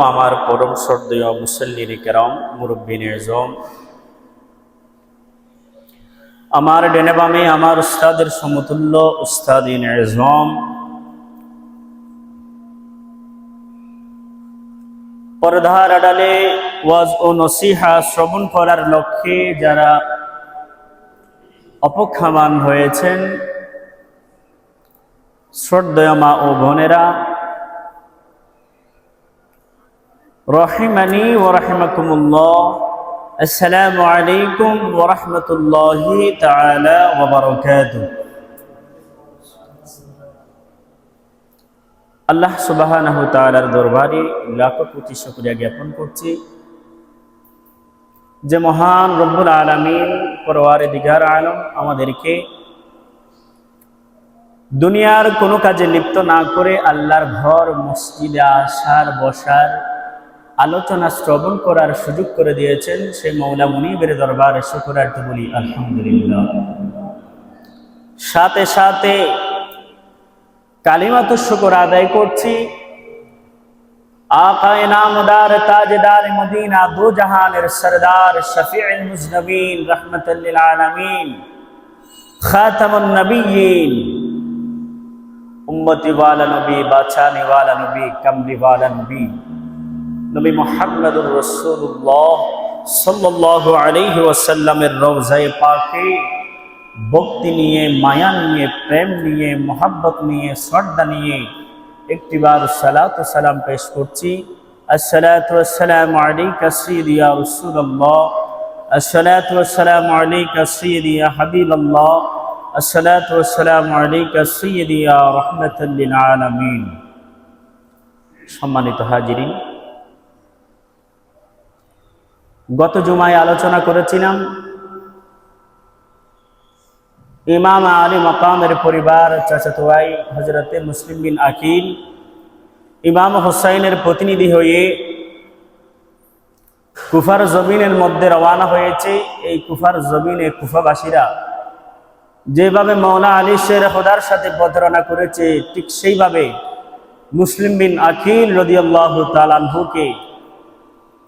আমার পরম শ্রদ্ধেয় মুসল্লিন কেরাম, মুরব্বিন এজম, আমার ডেনে বামে আমার উস্তাদের সমতুল্য উস্তাদিন এজম, পর্দার আড়ালে ওয়াজ ও নসিহা শ্রবণ করার লক্ষ্যে যারা অপেক্ষমান হয়েছেন, শ্রদ্ধেয় মা ও বোনেরা, রহিমানি ওয়া রাহিমাকুমুল্লাহ, আসসালামু আলাইকুম ওয়া রাহমাতুল্লাহি তাআলা ওয়া বারাকাতুহু। আল্লাহ সুবহানাহু ওয়া তাআলার দরবারে লাখো কোটি শুকরিয়া জ্ঞাপন করছি যে মহান রব্বুল আলামিন পরওয়ারদিগার আলম আমাদেরকে দুনিয়ার কোনো কাজে লিপ্ত না করে আল্লাহর ঘর মসজিদে আসার, বসার, আলোচনা শ্রবণ করার সুযোগ করে দিয়েছেন। সেই মওলা মুনিবের দরবারে শুকরার্থে বলি আলহামদুলিল্লাহ। সাথে সাথে কালিমাতু শুকর আদায় করছি আকায়ে নামদার তাজদার মদিনা, দু জাহানের সরদার, শফিউল মুজনবিন, রাহমাতাল লিল আলামিন, খাতামুন নবিয়্যিন, উম্মতি ওয়ালা নবী, বাঁচানে ওয়ালা নবী, কামলি ওয়ালা নবী, নবী মুহাম্মদুর রাসূলুল্লাহ সাল্লাল্লাহু আলাইহি ওয়াসাল্লামের রওজায়ে পাকে ভক্তি নিয়ে, মায়া নিয়ে, প্রেম নিয়ে, মোহাব্বত নিয়ে, শ্রদ্ধা নিয়ে একটিবার সালাত ও সালাম পেশ করছি। আসসালাতু ওয়াসসালামু আলাইকা সাইয়্যিদি ইয়া রাসূলুল্লাহ, আসসালাতু ওয়াসসালামু আলাইকা সাইয়্যিদি ইয়া হাবিবাল্লাহ, আসসালাতু ওয়াসসালামু আলাইকা সাইয়্যিদি ইয়া রাহমাতাল লিল আলামিন। সম্মানিত হাজিরিন, গত জুমায় আলোচনা করেছিলাম ইমাম আলী মাকামের পরিবার, চাচাতো ভাই হযরতে মুসলিম বিন আকিল ইমাম হুসাইনের প্রতিনিধি হয়ে কুফার জমিনের মধ্যে রওনা হয়েছে। এই কুফার জমিনে কুফাবাসীরা যেভাবে মাওলা আলী শের খোদার সাথে প্রতারণা করেছে, ঠিক সেইভাবে মুসলিম বিন আকিল রাদিয়াল্লাহু তাআলা আনহুকে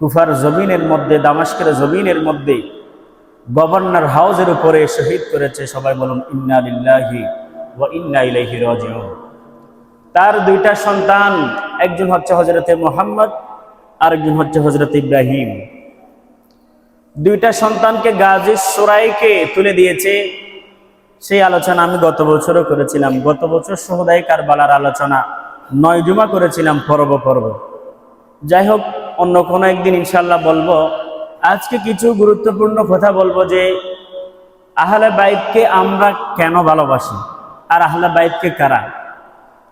কুফার জমিনের মধ্যে, দামেস্কের জমিনের মধ্যে গভর্নর হাউসের উপরে শহীদ করেছে। সবাই বলুন ইন্না লিল্লাহি ওয়া ইন্না ইলাইহি রাজিউন। তার দুইটা সন্তান, একজন হচ্ছে হযরতে মুহাম্মদ, আরেকজন হচ্ছে হযরতে ইব্রাহিম। দুইটা সন্তানকে গাজী সুরাইকে তুলে দিয়েছে। সেই আলোচনা আমি গত বছরও করেছিলাম। গত বছর শুহাদায়ে কারবালার আলোচনা 9 জুমা করেছিলাম পর্ব। যাই হোক, অন্য কোনো একদিন ইনশাআল্লাহ বলবো। আজকে কিছু গুরুত্বপূর্ণ কথা বলবো যে আহলে বাইতকে আমরা কেন ভালোবাসি আর আহলে বাইতকে কারা,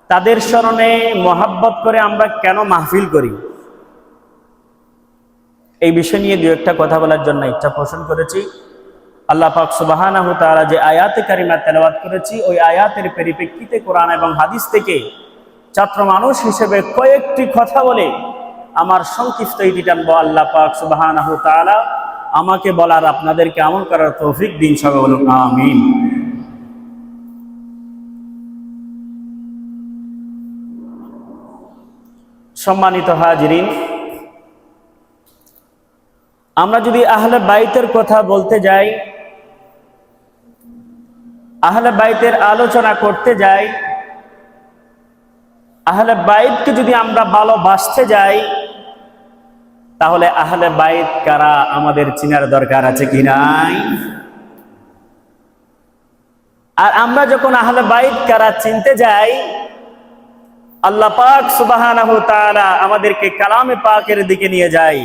তাদের স্মরণে মহাব্বত করে আমরা কেন মাহফিল করি, এই বিষয় নিয়ে দু একটা কথা বলার জন্য ইচ্ছা পোষণ করেছি। আল্লাহ পাক সুবহানাহু ওয়া তাআলা যে আয়াতে কারিমা তেলাওয়াত করেছি, ওই আয়াতের পরিপ্রেক্ষিতে কোরআন এবং হাদিস থেকে ছাত্র মানুষ হিসেবে কয়েকটি কথা বলে আমার সংক্ষিপ্ত ইতি টানবো। আল্লাহ পাক সুবহানাহু ওয়া তাআলা আমাকে বলার, আপনাদেরকে আমল করার তৌফিক দিন। সবাই বলুন আমিন। সম্মানিত হাজিরিন, আমরা যদি আহলে বাইতের কথা বলতে যাই, আহলে বাইতের আলোচনা করতে যাই, আহলে বাইতকে যদি আমরা ভালোবাসতে যাই, তাহলে আহলে বাইত কারা আমাদের চিনার দরকার আছে কি নাই? আর আমরা যখন আহলে বাইত কারা চিনতে যাই, আল্লাহ পাক সুবহানাহু ওয়া তাআলা আমাদেরকে কালামে পাকের দিকে নিয়ে যায়।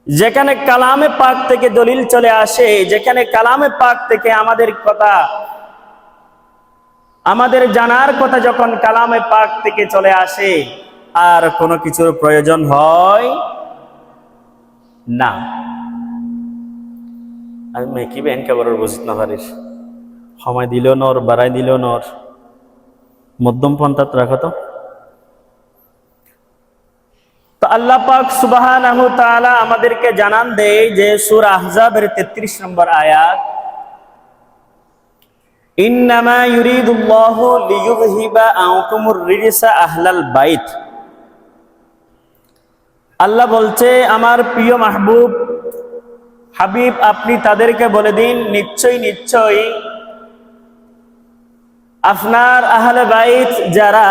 যেখানে কালামে পাক থেকে দলিল চলে আসে, যেখানে কালামে পাক থেকে আমাদের কথা, আমাদের জানার কথা যখন কালামে পাক থেকে চলে আসে, আর কোনো কিছুর প্রয়োজন হয় না। আমি মেকি বেন কেবরের বুঝতে না পারিস, সময় দিল নর, বাড়াই দিল নর, মধ্যম পন্থাত রাখো তো। আল্লাহ পাক সুবহানাহু ওয়া তাআলা আমাদেরকে জানান দেয় যে সূরা আহজাবের 33 নম্বর আয়াত, ইন্নামা ইউরিদুল্লাহু লিইয়ুযহিবা আনকুমুর রিজসা আহলাল বাইত আল্লাহ বলছে, আমার প্রিয় মাহবুব হাবিব, আপনি তাদেরকে বলে দিন, নিশ্চয়ই নিশ্চয়ই আপনার আহলে বাইত যারা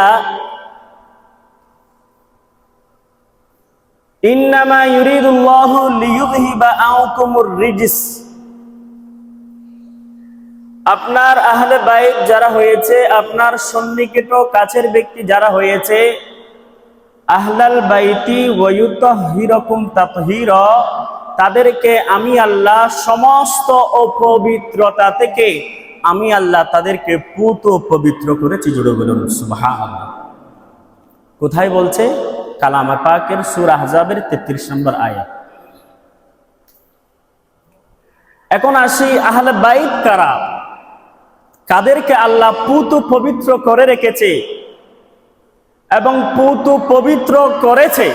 ইন্নামা ইউরিদুল্লাহু লিইয়ুযহিবা আনকুমুর রিজস, আপনার আহলে বাইত যারা হয়েছে, আপনার সন্নিকট কাছের ব্যক্তি যারা হয়েছে, আহলাল বাইতি ওয়া ইউতাহহিরুকুম তাতহীরা, তাদেরকে আমি আল্লাহ সমস্ত অপবিত্রতা থেকে আমি আল্লাহ তাদেরকে পুত পবিত্র করেছি। জুড়ে বলুন সুবহানাল্লাহ। কোথায় বলছে? কালামে পাকের সূরা আহজাবের 33 নম্বর আয়াত। এখন আসি, আহলে বাইত কারা, কাদেরকে আল্লাহ পুত পবিত্র করে রেখেছে এবং পুত পবিত্র করেছে,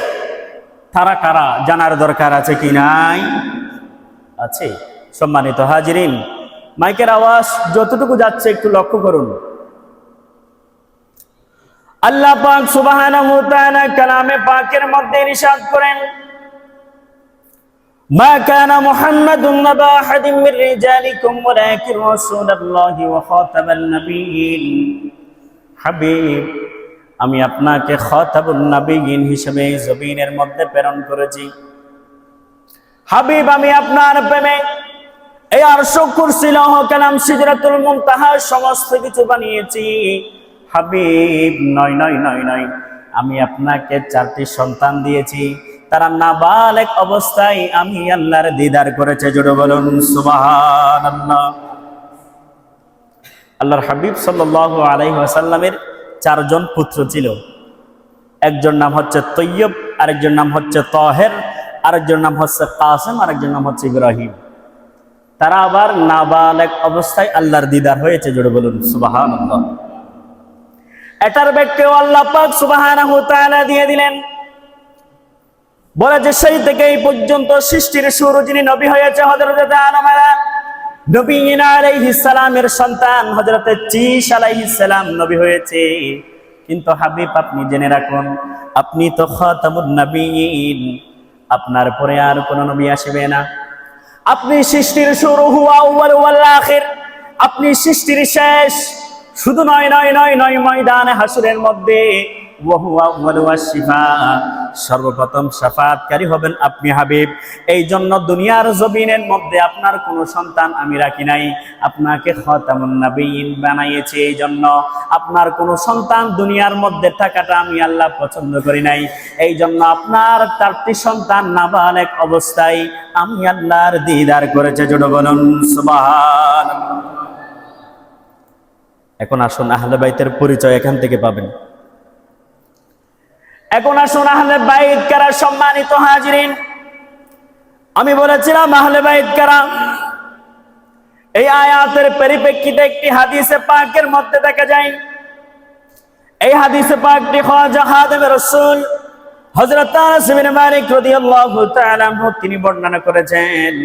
তারা কারা জানার দরকার আছে কি নাই? আছে। সম্মানিত হাজিরিন, মাইকের আওয়াজ যতটুকু যাচ্ছে একটু লক্ষ্য করুন। আল্লাহ পাক সুবহানাহু ওয়া তাআলা কালামে পাকের মধ্যে ইরশাদ করেন, মা কানা মুহাম্মাদুন নাবা আহাদিন মির রিজালিকুম ওয়ালাকিন রাসূলুল্লাহি ওয়া খাতামান নাবিয়্যিন। হাবিব, আমি আপনাকে খাতাবুন নাবিয়্যিন হিসেবে জমিনের মধ্যে প্রেরণ করেছি। হাবিব, আমি আপনার প্রেমে এই আরশ, কুরসি, লৌহ কালাম, সিদরাতুল মুনতাহা সমস্ত কিছু বানিয়েছি। হাবিব, নয় নয় নয় নয়, আমি আপনাকে 4টি সন্তান দিয়েছি, তারা নাবালেগ অবস্থায় আমি আল্লাহর দিদার করেছে। জোরে বলুন সুবহানাল্লাহ। আল্লাহর হাবিব সাল্লাল্লাহু আলাইহি ওয়াসাল্লামের 4 জন পুত্র ছিল। একজন নাম হচ্ছে তৈয়ব, আরেকজন নাম হচ্ছে তাহের, আরেকজন নাম হচ্ছে কাসেম, আরেকজন নাম হচ্ছে ইব্রাহিম। তারা আবার নাবালেগ অবস্থায় আল্লাহর দিদার হয়েছে। জোরে বলুন সুবহানাল্লাহ। এটার ব্যাখ্যাও আল্লাহ পাক সুবহানাহু ওয়া তাআলা দিয়ে দিলেন, বলে যে সেই থেকে এই পর্যন্ত সৃষ্টির শুরু যিনি নবী হয়েছে হযরত আদম নবীন আলাইহিস সালামের সন্তান হযরত ঈসা আলাইহিস সালাম নবী হয়েছে। কিন্তু হাবিব, আপনি জেনে রাখুন, আপনি তো খাতামুন নবিয়্যিন, আপনার পরে আর কোন নবী আসবে না। আপনি সৃষ্টির শুরু, হুয়া আউয়াল ওয়াল আখির, আপনি সৃষ্টির শেষ। শুধু নয় নয় নয় নয়, ময়দানে হাসরের মধ্যে ওয়া হুয়া আউয়াল ওয়াস শিফা, সর্বপ্রথম শাফাআতকারী হবেন আপনি হাবিব। এই জন্য দুনিয়ার জমিনের মধ্যে আপনার কোনো সন্তান আমি রাখি নাই, আপনাকে খাতামুন নবিয়্যিন বানিয়েছি। এই জন্য আপনার কোনো সন্তান দুনিয়ার মধ্যে থাকাটা আমি আল্লাহ পছন্দ করি নাই। এই জন্য আপনার 4টি সন্তান নাবালেগ অবস্থায় আমি আল্লাহর দিদার করেছে। জোরে বলুন সুবহানাল্লাহ। এখন আসুন, আহলে বাইতের পরিচয় এখান থেকে পাবেন। এখন আসুন, আহলে বাইত কারা? সম্মানিত হাজিরিন, আমি বলেছিলাম আহলে বাইত কারা। এই আয়াতের পরিপ্রেক্ষিতে একটি হাদিসে পাকের মধ্যে দেখা যায়। এই হাদিসে পাকটি খাজা খাদেম রাসূল হযরত আনাস ইবনে মালিক রাদিয়াল্লাহু তাআলা আনহু তিনি বর্ণনা করেছেন।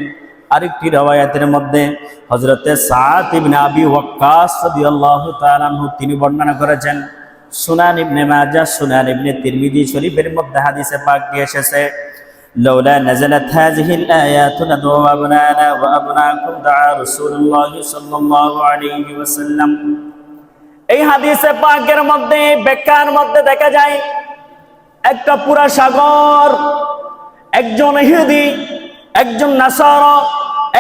আরেকটি রওয়ায়াতের মধ্যে হযরত সাদ ইবনে আবি ওয়াক্কাস রাদিয়াল্লাহু তাআলা আনহু তিনি বর্ণনা করেছেন। সুনান ইবনে মাজাহ, সুনান ইবনে তিরমিজি শরীফের মধ্যে হাদিসে পাকটি এসেছে, লাউলা নাযালাত হাযিহিল আয়াতু লাদু আবনানা ওয়া আবনাকুম দা'a রাসূলুল্লাহ সাল্লাল্লাহু আলাইহি ওয়াসাল্লাম। এই হাদিসে পাকের মধ্যে ব্যাখ্যার মধ্যে দেখা যায় একটা পুরা সাগর, একজন ইহুদি, একজন নাসারা,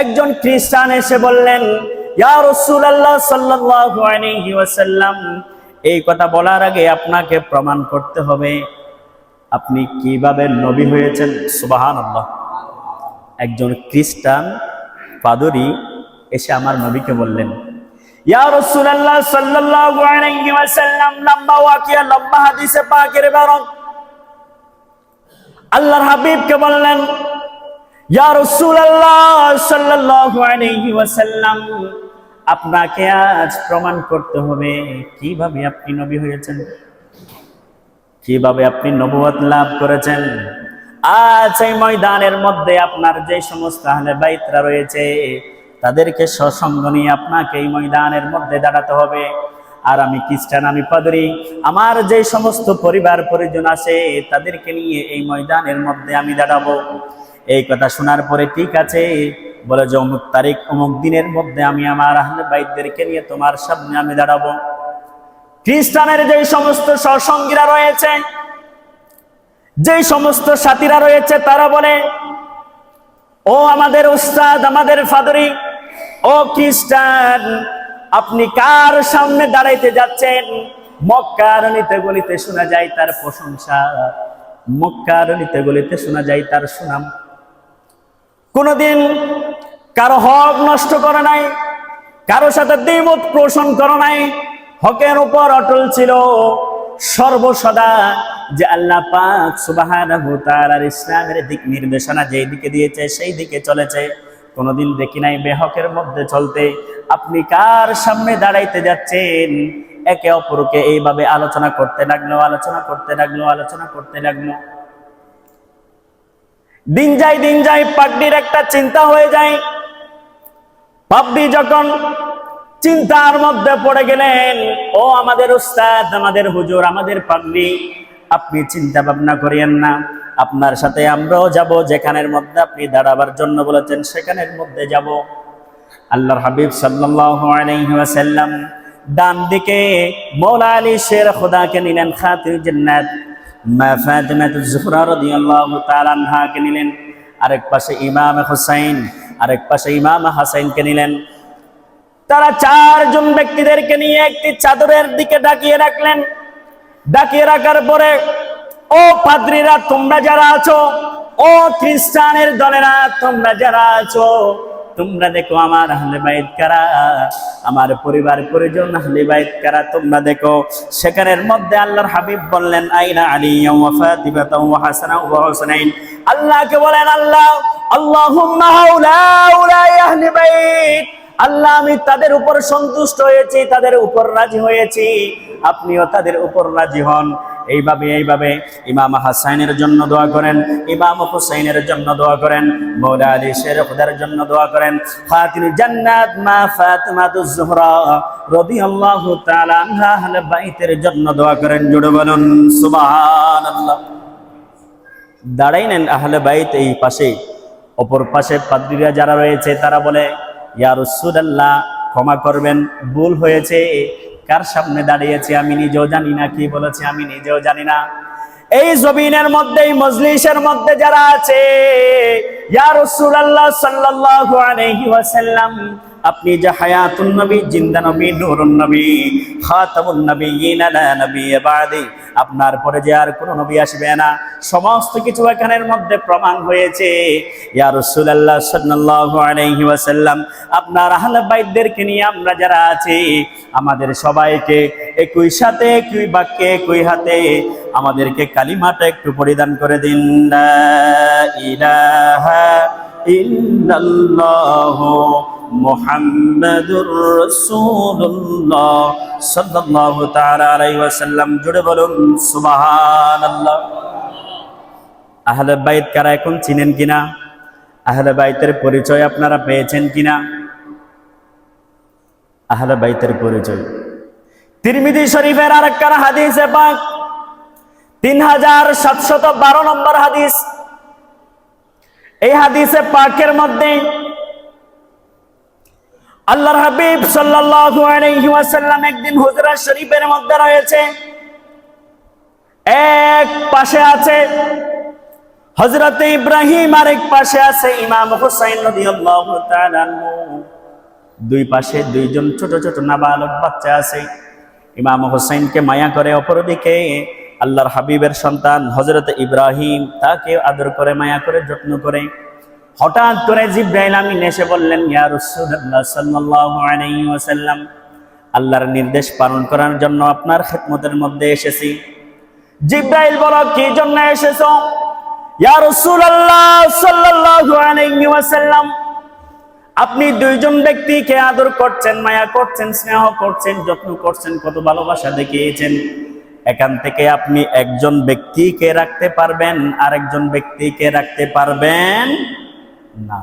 একজন খ্রিস্টান এসে বললেন, ইয়া রাসূলুল্লাহ সাল্লাল্লাহু আলাইহি ওয়াসাল্লাম, এই কথা বলার আগে আপনাকে প্রমাণ করতে হবে আপনি কিভাবে নবী হয়েছেন। সুবহানাল্লাহ। একজন খ্রিস্টান পাদরি এসে আমার নবীকে বললেন, ইয়া রাসূলুল্লাহ সাল্লাল্লাহু আলাইহি ওয়াসাল্লাম, লম্বা ওয়াকিয়া, লম্বা হাদিসে পাকের ইবারত। আল্লাহর হাবিবকে বললেন, ইয়া রাসূলুল্লাহ সাল্লাল্লাহু আলাইহি ওয়াসাল্লাম, আপনাকে আজ প্রমাণ করতে হবে কিভাবে আপনি নবী হয়েছেন, কিভাবে আপনি নবুয়ত লাভ করেছেন। আজ এই ময়দানের মধ্যে আপনার যে সমস্ত আহলে বাইতরা রয়েছে তাদেরকে সসঙ্গ নিয়ে আপনাকে এই ময়দানের মধ্যে দাঁড়াতে হবে। আর আমি খ্রিস্টান, আমি পাদ্রী, আমার যে সমস্ত পরিবার পরিজন আছে তাদেরকে নিয়ে এই ময়দানের মধ্যে আমি দাঁড়াবো। এই কথা শোনার পরে ঠিক আছে বলে যে অমুক তারিখ অমুক দিনের মধ্যে আমি আমার আহলে বাইতদেরকে নিয়ে তোমার সামনে আমি দাঁড়াবো। খ্রিস্টানের যে সমস্ত সহসঙ্গীরা রয়েছে, যে সমস্ত সাথীরা রয়েছে, তারা বলে, ও আমাদের উস্তাদ, আমাদের ফাদরি, ও খ্রিস্টান, আপনি কার সামনে দাঁড়াইতে যাচ্ছেন? মক্কার অলিতে গলিতে শোনা যায় তার প্রশংসা, মক্কার অলিতে গলিতে শোনা যায় তার সুনাম। কোনদিন কারো হক নষ্ট করে নাই, কারো সাথে দ্বিমত পোষণ করে নাই, হকের উপর অটল ছিল সর্বসদা। যে আল্লাহ পাক সুবহানাহু ওয়া তাআলার ইসলামের দিক নির্দেশনা যেই দিকে দিয়েছে সেই দিকে চলেছে, কোনদিন দেখি নাই বেহকের মধ্যে চলতে। আপনি কার সামনে দাঁড়াইতে যাচ্ছেন? একে অপরকে এইভাবে আলোচনা করতে লাগলো, আলোচনা করতে লাগলো, আলোচনা করতে লাগলো। দিন যায় পাগড়ির একটা চিন্তা হয়ে যায়। পাগড়ি যখন চিন্তার মধ্যে পড়ে গেলেন, ও আমাদের উস্তাদ, আমাদের হুজুর, আমাদের পাগড়ি, আপনি চিন্তা ভাবনা করিয়েন না, আপনার সাথে আমরাও যাব, যেখানের মধ্যে আপনি দাঁড়াবার জন্য বলেছেন সেখানের মধ্যে যাব। আল্লাহর হাবিব সাল্লাল্লাহু আলাইহি ওয়াসাল্লাম ডান দিকে মওলা আলী শের খোদাকে নিলেন, খাতিরুল জান্নাত মা ফাতিমাতুজ জোহরা রাদিয়াল্লাহু তাআলা আনহাকে নিলেন। আরেক পাশে ইমাম হুসাইন, আরেক পাশে ইমাম হাসাইনকে নিলেন। তারা চারজন ব্যক্তিদেরকে নিয়ে একটি চাদরের দিকে ডাকিয়ে রাখলেন। ডাকিয়ে রাখার পরে, ও পাদ্রীরা তোমরা যারা আছো, ও খ্রিস্টানের দলেরা তোমরা যারা আছো, তোমরা দেখো আমার আহলে বাইত কারা, আমার পরিবার পরিজন আহলে বাইত কারা, তোমরা দেখো। সেখানের মধ্যে আল্লাহর হাবিব বললেন, আইনা আলী ওয়া ফাতিমা ওয়া হাসান ওয়া হুসাইন। আল্লাহকে বলেন, আল্লাহ, আল্লাহুম্মা হাউলা আহলে বাইত, আল্লাহ আমি তাদের উপর সন্তুষ্ট হয়েছি, তাদের উপর রাজি হয়েছি, আপনিও তাদের উপর রাজি হন। এইভাবে ইমাম হাসাইনের জন্য দোয়া করেন, ইমাম হুসাইনের জন্য দোয়া করেন, মওলা আলী শের খোদার জন্য দোয়া করেন, খাতিরুল জান্নাত মা ফাতিমাতুজ জোহরা রাদিয়াল্লাহু তাআলা আনহা আহলে বাইতের জন্য দোয়া করেন। জোরে বলুন সুবহানাল্লাহ। দাঁড়াইলেন আহলে বাইত এই পাশে, অপর পাশে পাদ্রীরা যারা রয়েছে তারা বলে, ইয়া রাসূলুল্লাহ ক্ষমা করবেন, ভুল হয়েছে, কার সামনে দাঁড়িয়েছি আমি নিজেও জানি না, কি বলেছি আমি নিজেও জানি না। এই জমিনের মধ্যে, এই মজলিসের মধ্যে যারা আছে, ইয়া রাসূলুল্লাহ সাল্লাল্লাহু আলাইহি ওয়াসাল্লাম, আপনি যে হায়াতুন নবী, জিন্দা নবী, নূরুন নবী, খাতামুন নবিয়্যিন লা নবিয়্যা বাদি, আপনার পরে যে আর কোনো নবী আসবে না, সমস্ত কিছু এখানের মধ্যে প্রমাণ হয়েছে। ইয়া রাসূলুল্লাহ সাল্লাল্লাহু আলাইহি ওয়াসাল্লাম, আপনার আহলে বাইতদেরকে নিয়ে আমরা যারা আছি, আমাদের সবাইকে একই সাথে, একই বাক্যে, একই হাতে আমাদেরকে কালিমাটা একটু পরিধান করে দিন, লা ইলাহা ইল্লাল্লাহু মুহাম্মাদুর রাসূলুল্লাহ সাল্লাল্লাহু তাআলা আলাইহি ওয়াসাল্লাম। জোরে বলুন সুবহানাল্লাহ। আহলে বাইত কারা এখন চিনেন কিনা? আহলে বাইতের পরিচয় আপনারা পেয়েছেন কিনা? আহলে বাইতের পরিচয় তিরমিজি শরীফের আরেকখানা হাদিসে পাক 3712 নম্বর হাদিস। এই হাদিসে পাকের মধ্যে আল্লাহর হাবিব সাল্লাল্লাহু আলাইহি ওয়াসাল্লাম একদিন হুজরা শরীফের মধ্যে রয়েছে, এক পাশে আছে হযরত ইব্রাহিম, আরেক পাশে আছে ইমাম হুসাইন রাদিয়াল্লাহু তাআলা আনহু। দুই পাশে দুইজন ছোট ছোট নাবালক বাচ্চা আছে। ইমাম হুসাইনকে মায়া করে, অপরদিকে আল্লাহর হাবিবের সন্তান হযরত ইব্রাহিম তাকে আদর করে, মায়া করে, যত্ন করে। হঠাৎ করে জিবরাইল আমিন এসে বললেন, ইয়া রাসূলুল্লাহ সাল্লাল্লাহু আলাইহি ওয়াসাল্লাম, আল্লাহর নির্দেশ পালন করার জন্য আপনার খিদমতের মধ্যে এসেছি। জিবরাইল বলো, কি জন্য এসেছো? ইয়া রাসূলুল্লাহ সাল্লাল্লাহু আলাইহি ওয়াসাল্লাম, আপনি দুইজন ব্যক্তিকে আদর করছেন, মায়া করছেন, স্নেহ করছেন, যত্ন করছেন, কত ভালোবাসা দেখিয়েছেন। এখান থেকে আপনি একজন ব্যক্তিকে রাখতে পারবেন, আরেকজন ব্যক্তিকে রাখতে পারবেন না।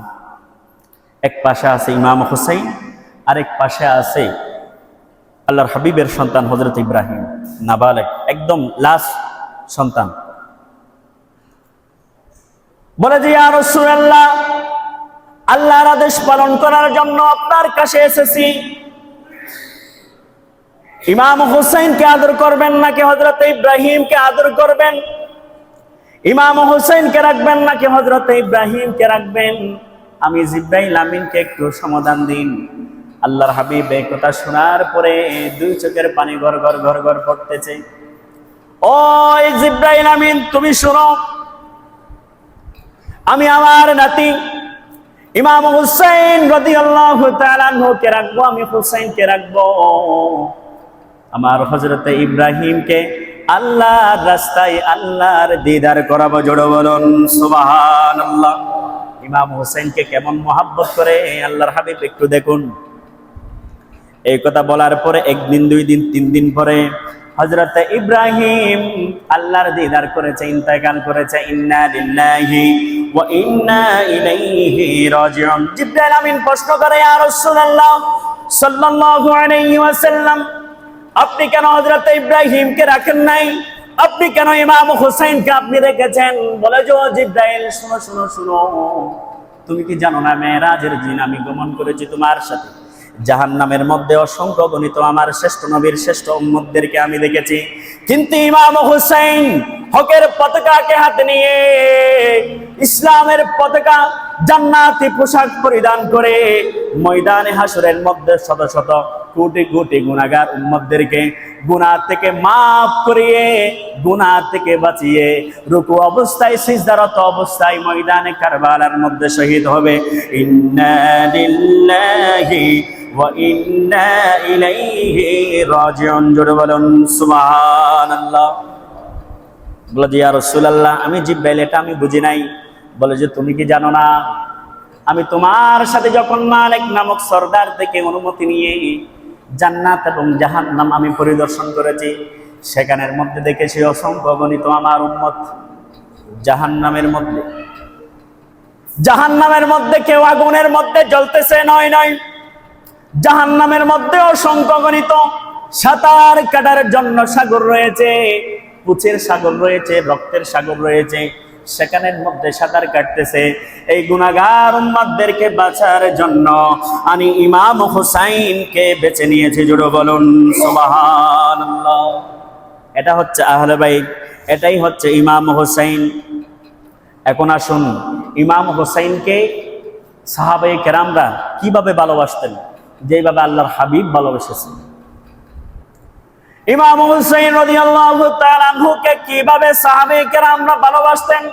এক পাশে আছে ইমাম হুসাইন, আরেক পাশে আছে আল্লাহর হাবিবের সন্তান হযরত ইব্রাহিম, নাবালেগ, একদম লাস্ট সন্তান। বলে যে ইয়া রাসূলুল্লাহ, আল্লাহর আদেশ পালন করার জন্য আপনার কাছে এসেছি। ইমাম হুসাইনকে আদর করবেন নাকি হযরত ইব্রাহিমকে আদর করবেন? ইমাম হুসাইনকে রাখবেন নাকি হযরত ইব্রাহিমকে রাখবেন? আমি জিবরাইল আমিনকে একটু সমাধান দিন। আল্লাহর হাবিব এই কথা শোনার পরে দুই চোখের পানি গড় গড় গড় গড় পড়তেছে। ও জিবরাইল আমিন, তুমি শোনো, আমি আমার নাতি ইমাম হুসাইন রাদিয়াল্লাহু তাআলা আনহুকে রাখবো, আমি হুসাইনকে রাখবো। আমার হযরত ইব্রাহিমকে আল্লাহর রাস্তায় আল্লাহর দিদার করাবো। জোরে বলুন সুবহানাল্লাহ। ইমাম হুসাইনকে কেমন মহব্বত করে আল্লাহর হাবিব একটু দেখুন। এই কথা বলার পরে একদিন, দুই দিন, তিন দিন পরে হযরত ইব্রাহিম আল্লাহর দিদার করেছে, ইন্তেকাল করেছে। ইন্না লিল্লাহি ওয়া ইন্না ইলাইহি রাজিউন। জিবরাইল আমিন প্রশ্ন করে, ইয়া রাসূলুল্লাহ সাল্লাল্লাহু আলাইহি ওয়াসাল্লাম, আপনি কেন হযরত ইব্রাহিমকে রাখেন নাই? আপনি কেন ইমাম হুসাইনকে আপনি রেখেছেন? বলে যে জিবরাইল, শুনো শুনো শুনো, তুমি কি জানো না মেরাজের দিন আমি গমন করেছি তোমার সাথে। জাহান্নামের মধ্যে অসংখ্য গণিত আমার শ্রেষ্ঠ নবীর শ্রেষ্ঠ উম্মতদেরকে আমি দেখেছি, কিন্তু ইমাম হুসাইন হকের পতাকাকে হাতে নিয়ে, ইসলামের পতাকা, জান্নাতি পোশাক পরিধান করে ময়দানে হাসরের মধ্যে শত শত কোটি কোটি গুনাহগার উম্মতদেরকে গুনাহ থেকে মাফ করিয়ে, গুনাহ থেকে বাঁচিয়ে রুকু অবস্থায়, সিজদারত অবস্থায় ময়দানে কারবালার মধ্যে শহীদ হবে। ইন্না লিল্লাহি ওয়া ইন্না ইলাইহি রাজিউন। জোরে বলুন সুবহানাল্লাহ। বলে যে ইয়া রাসূলুল্লাহ, আমি জিবরাইল, এটা আমি বুঝি নাই। বলে যে তুমি কি জানো না, আমি তোমার সাথে যখন মালিক নামক সর্দার থেকে অনুমতি নিয়ে জান্নাত এবং জাহান্নাম আমি পরিদর্শন করেছি, সেখানের মধ্যে দেখেছি অসংখ্য গণিত আমার উম্মত জাহান্নামের মধ্যে। জাহান্নামের মধ্যে কেউ আগুনের মধ্যে জ্বলতেছে, নয় নয়, জাহান্নামের মধ্যে অসংখ্য গণিত সাঁতার কাটার জন্য সাগর রয়েছে, পুচের সাগর রয়েছে, রক্তের সাগর রয়েছে, সেখানের মধ্যে সাঁতার কাটতেছে। এই গুনাহগার উম্মতদেরকে বাঁচার জন্য আমি ইমাম হুসাইনকে বেছে নিয়েছি। জোরে বলুন সুবহানাল্লাহ। এটা হচ্ছে আহলে বাইত, এটাই হচ্ছে ইমাম হুসাইন। এখন আসুন, ইমাম হুসাইনকে সাহাবায়ে কেরামরা কিভাবে ভালোবাসতেন, যেভাবে আল্লাহর হাবিব ভালোবেসেছেন। ইমাম হুসাইন রাদিয়াল্লাহু তাআলা আনহুকে কিভাবে সাহাবায়ে কেরামরা ভালোবাসতেন,